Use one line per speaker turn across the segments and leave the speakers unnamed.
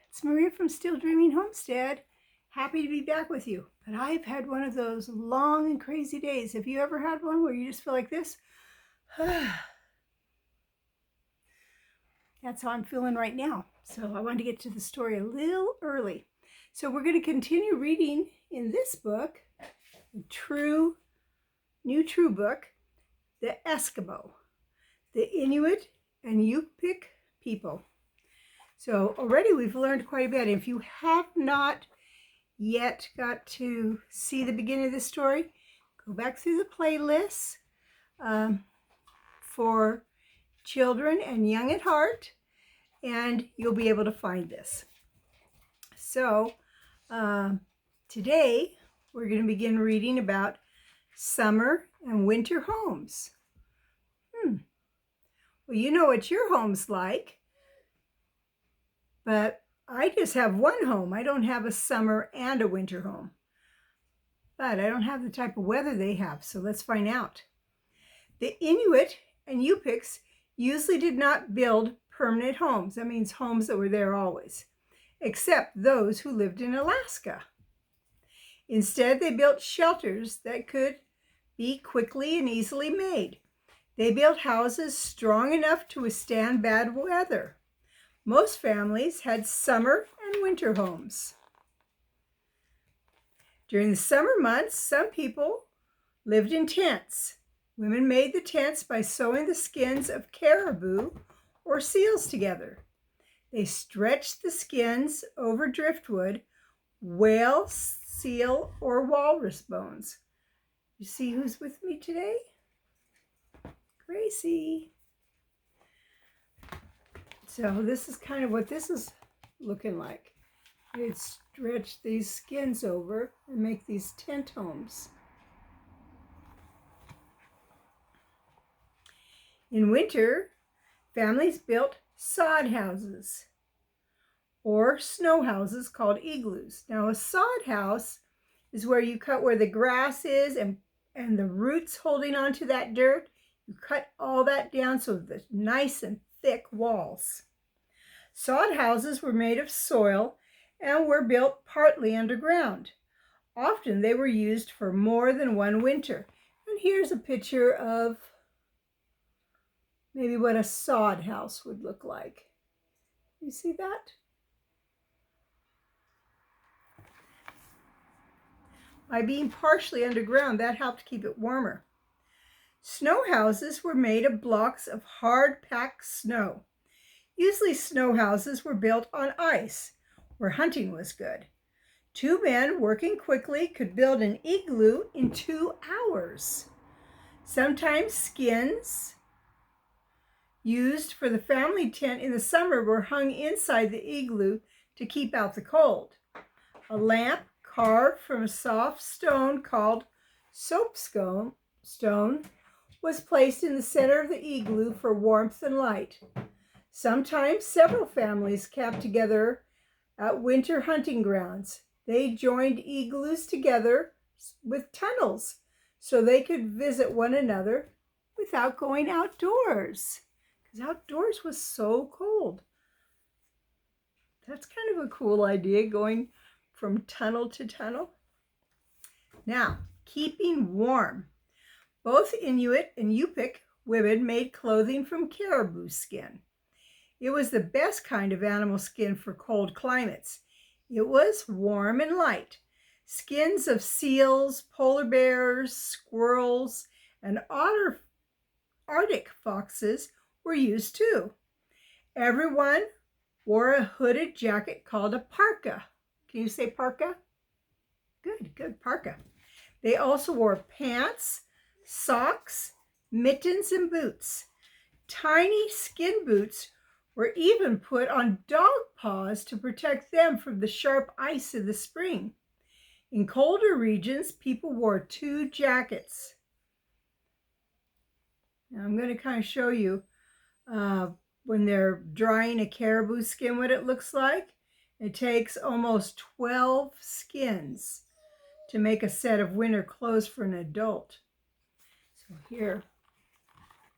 It's Maria from Still Dreaming Homestead. Happy to be back with you. But I've had one of those long and crazy days. Have you ever had one where you just feel like this? That's how I'm feeling right now. So I wanted to get to the story a little early. So we're going to continue reading in this book, the new true book, the Eskimo, the Inuit and Yupik people. So already we've learned quite a bit. If you have not yet got to see the beginning of the story, go back through the playlists for children and young at heart, and you'll be able to find this. So today we're going to begin reading about summer and winter homes. Well, you know what your home's like. But I just have one home. I don't have a summer and a winter home. But I don't have the type of weather they have, so let's find out. The Inuit and Yupiks usually did not build permanent homes. That means homes that were there always, except those who lived in Alaska. Instead, they built shelters that could be quickly and easily made. They built houses strong enough to withstand bad weather. Most families had summer and winter homes. During the summer months, some people lived in tents. Women made the tents by sewing the skins of caribou or seals together. They stretched the skins over driftwood, whale, seal, or walrus bones. You see who's with me today? Gracie. So this is kind of what this is looking like. They'd stretch these skins over and make these tent homes. In winter, families built sod houses or snow houses called igloos. Now a sod house is where you cut where the grass is and the roots holding onto that dirt. You cut all that down so the nice and thick walls. Sod houses were made of soil and were built partly underground. Often they were used for more than one winter. And here's a picture of maybe what a sod house would look like. You see that? By being partially underground, that helped keep it warmer. Snow houses were made of blocks of hard-packed snow. Usually snow houses were built on ice, where hunting was good. Two men working quickly could build an igloo in 2 hours. Sometimes skins used for the family tent in the summer were hung inside the igloo to keep out the cold. A lamp carved from a soft stone called soapstone was placed in the center of the igloo for warmth and light. Sometimes several families camped together at winter hunting grounds. They joined igloos together with tunnels so they could visit one another without going outdoors, because outdoors was so cold. That's kind of a cool idea, going from tunnel to tunnel. Now, keeping warm. Both Inuit and Yupik women made clothing from caribou skin. It was the best kind of animal skin for cold climates. It was warm and light. Skins of seals, polar bears, squirrels, and Arctic foxes were used too. Everyone wore a hooded jacket called a parka. Can you say parka? Good, parka. They also wore pants, socks, mittens, and boots. Tiny skin boots were even put on dog paws to protect them from the sharp ice of the spring. In colder regions, people wore 2 jackets. Now I'm going to kind of show you when they're drying a caribou skin what it looks like. It takes almost 12 skins to make a set of winter clothes for an adult. So here,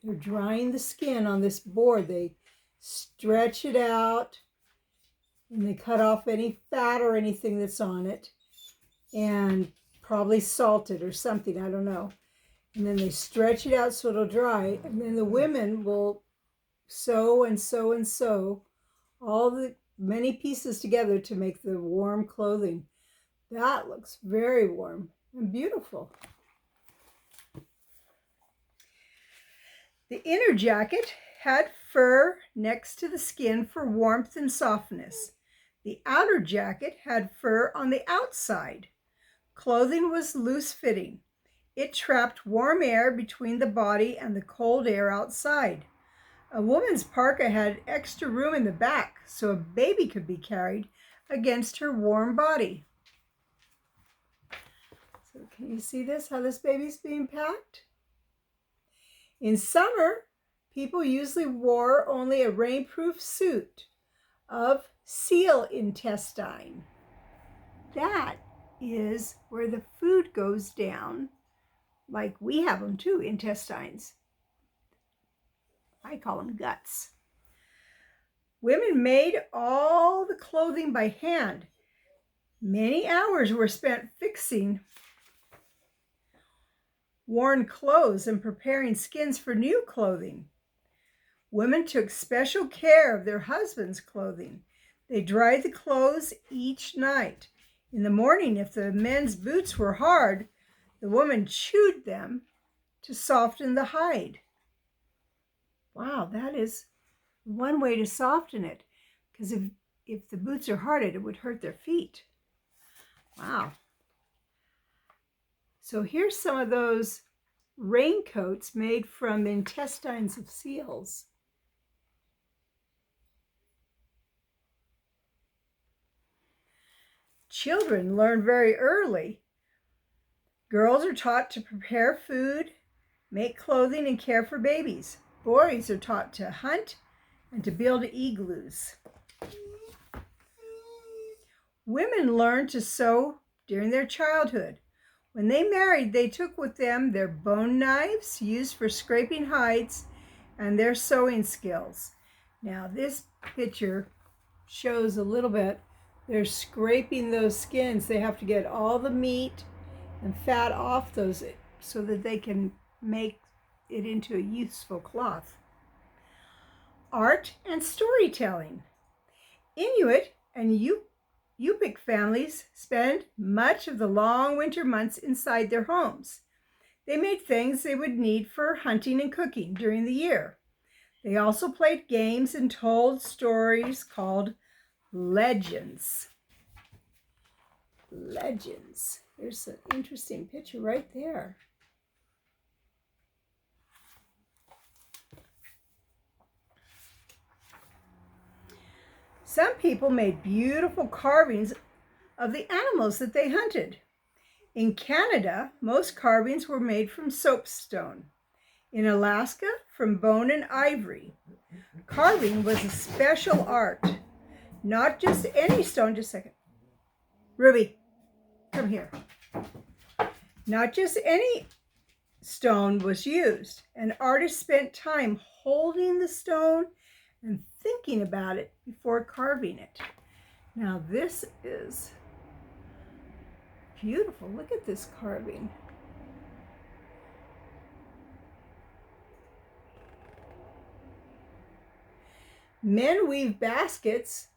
they're drying the skin on this board. They stretch it out and they cut off any fat or anything that's on it, and probably salt it or something, I don't know. And then they stretch it out so it'll dry, and then the women will sew and sew and sew all the many pieces together to make the warm clothing. That looks very warm and beautiful. The inner jacket had fur next to the skin for warmth and softness. The outer jacket had fur on the outside. Clothing was loose-fitting. It trapped warm air between the body and the cold air outside. A woman's parka had extra room in the back so a baby could be carried against her warm body. So can you see this, how this baby's being packed? In summer, people usually wore only a rainproof suit of seal intestine. That is where the food goes down, like we have them too, intestines. I call them guts. Women made all the clothing by hand. Many hours were spent fixing worn clothes and preparing skins for new clothing. Women took special care of their husbands' clothing. They dried the clothes each night. In the morning, if the men's boots were hard, the woman chewed them to soften the hide. Wow, that is one way to soften it, because if the boots are hard, it would hurt their feet. Wow. So here's some of those raincoats made from intestines of seals. Children learn very early. Girls are taught to prepare food, make clothing, and care for babies. Boys are taught to hunt and to build igloos. Women learned to sew during their childhood. When they married, they took with them their bone knives used for scraping hides and their sewing skills. Now this picture shows a little bit. They're scraping those skins. They have to get all the meat and fat off those so that they can make it into a useful cloth. Art and storytelling. Inuit and Yupik families spend much of the long winter months inside their homes. They made things they would need for hunting and cooking during the year. They also played games and told stories called legends. Legends. There's an interesting picture right there. Some people made beautiful carvings of the animals that they hunted. In Canada, most carvings were made from soapstone. In Alaska, from bone and ivory. Carving was a special art. Not just any stone, just a second. Ruby, come here. Not just any stone was used. An artist spent time holding the stone and thinking about it before carving it. Now this is beautiful. Look at this carving. Men weave baskets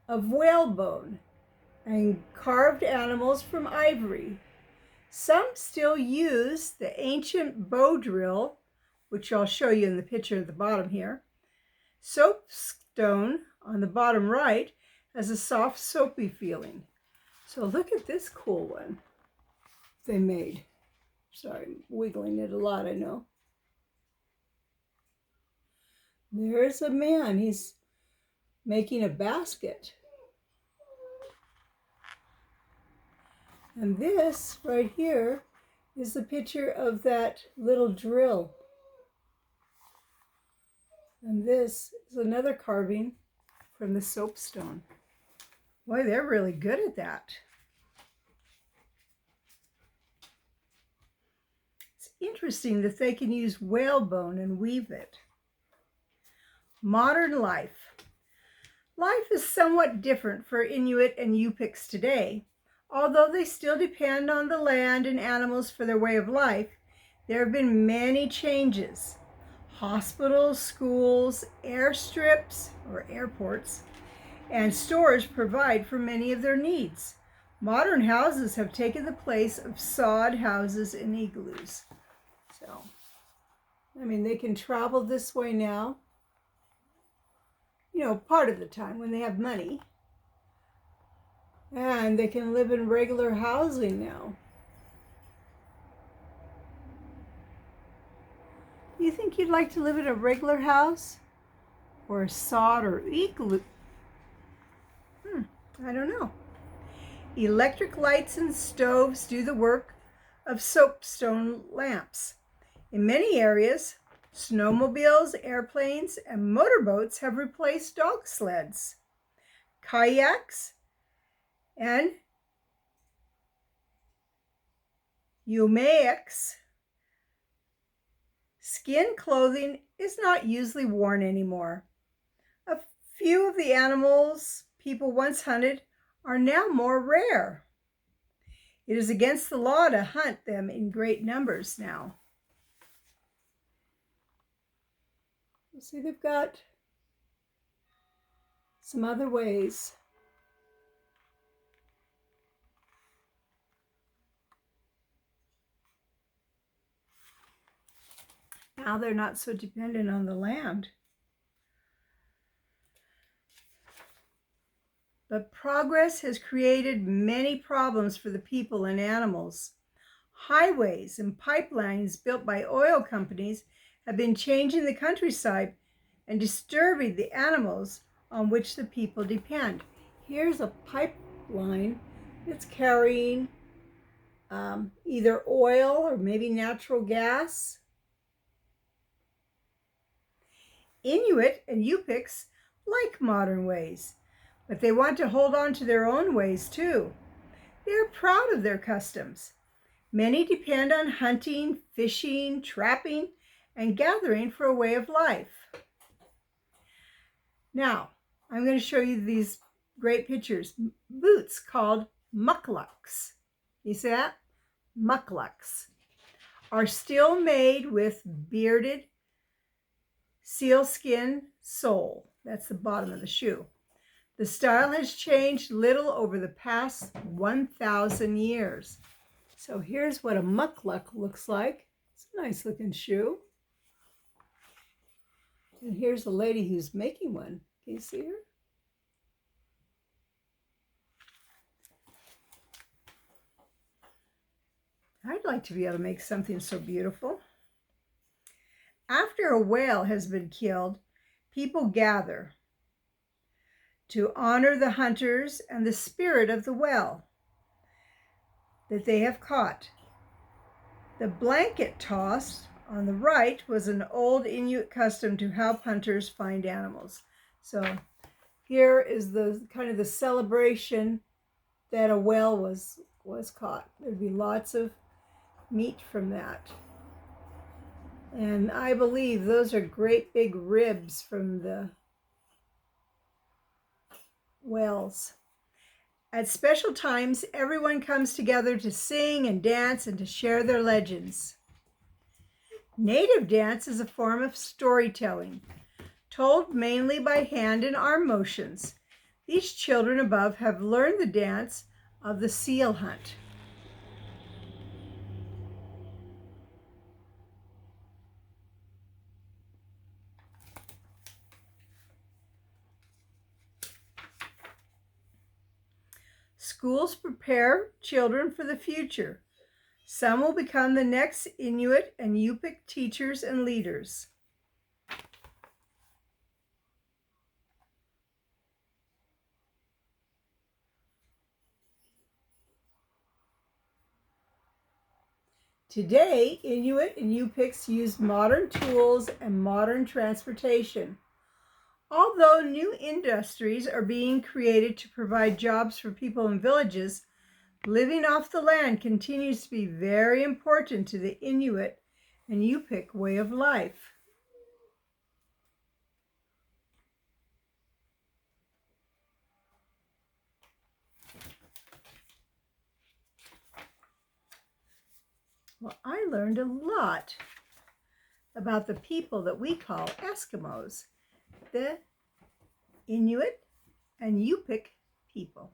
of whalebone and carved animals from ivory. Some still use the ancient bow drill, which I'll show you in the picture at the bottom here. Soapstone on the bottom right has a soft soapy feeling. So look at this cool one they made. Sorry, I'm wiggling it a lot, I know. There's a man, he's making a basket. And this right here is the picture of that little drill. And this is another carving from the soapstone. Boy, they're really good at that. It's interesting that they can use whalebone and weave it. Modern life. Life is somewhat different for Inuit and Yupiks today. Although they still depend on the land and animals for their way of life, there have been many changes. Hospitals, schools, airstrips or airports, and stores provide for many of their needs. Modern houses have taken the place of sod houses and igloos. So, they can travel this way now, part of the time when they have money. And they can live in regular housing now. You think you'd like to live in a regular house? Or a sod or igloo? I don't know. Electric lights and stoves do the work of soapstone lamps. In many areas, snowmobiles, airplanes, and motorboats have replaced dog sleds. Kayaks and Yupiks skin clothing is not usually worn anymore. A few of the animals people once hunted are now more rare. It is against the law to hunt them in great numbers now. See, they've got some other ways. Now they're not so dependent on the land. But progress has created many problems for the people and animals. Highways and pipelines built by oil companies have been changing the countryside and disturbing the animals on which the people depend. Here's a pipeline that's carrying either oil or maybe natural gas. Inuit and Yupiks like modern ways, but they want to hold on to their own ways too. They're proud of their customs. Many depend on hunting, fishing, trapping, and gathering for a way of life. Now, I'm going to show you these great pictures. Boots called mucklucks. You see that? Mucklucks are still made with bearded sealskin sole. That's the bottom of the shoe. The style has changed little over the past 1,000 years. So here's what a muckluck looks like. It's a nice looking shoe. And here's a lady who's making one. Can you see her? I'd like to be able to make something so beautiful. After a whale has been killed, people gather to honor the hunters and the spirit of the whale that they have caught. The blanket toss on the right was an old Inuit custom to help hunters find animals. So here is the kind of the celebration that a whale was caught. There'd be lots of meat from that. And I believe those are great big ribs from the whales. At special times, everyone comes together to sing and dance and to share their legends. Native dance is a form of storytelling, told mainly by hand and arm motions. These children above have learned the dance of the seal hunt. Schools prepare children for the future. Some will become the next Inuit and Yupik teachers and leaders. Today, Inuit and Yupiks use modern tools and modern transportation. Although new industries are being created to provide jobs for people in villages, living off the land continues to be very important to the Inuit and Yupik way of life. Well, I learned a lot about the people that we call Eskimos, the Inuit and Yupik people.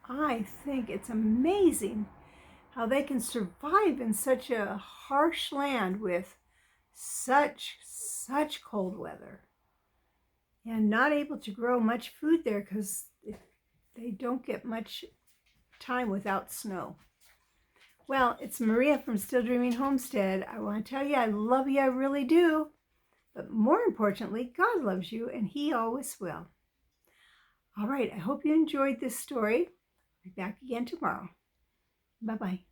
I think it's amazing how they can survive in such a harsh land with such cold weather and not able to grow much food there because they don't get much time without snow. Well, it's Maria from Still Dreaming Homestead. I want to tell you I love you, I really do. But more importantly, God loves you and He always will. All right, I hope you enjoyed this story. I'll be back again tomorrow. Bye-bye.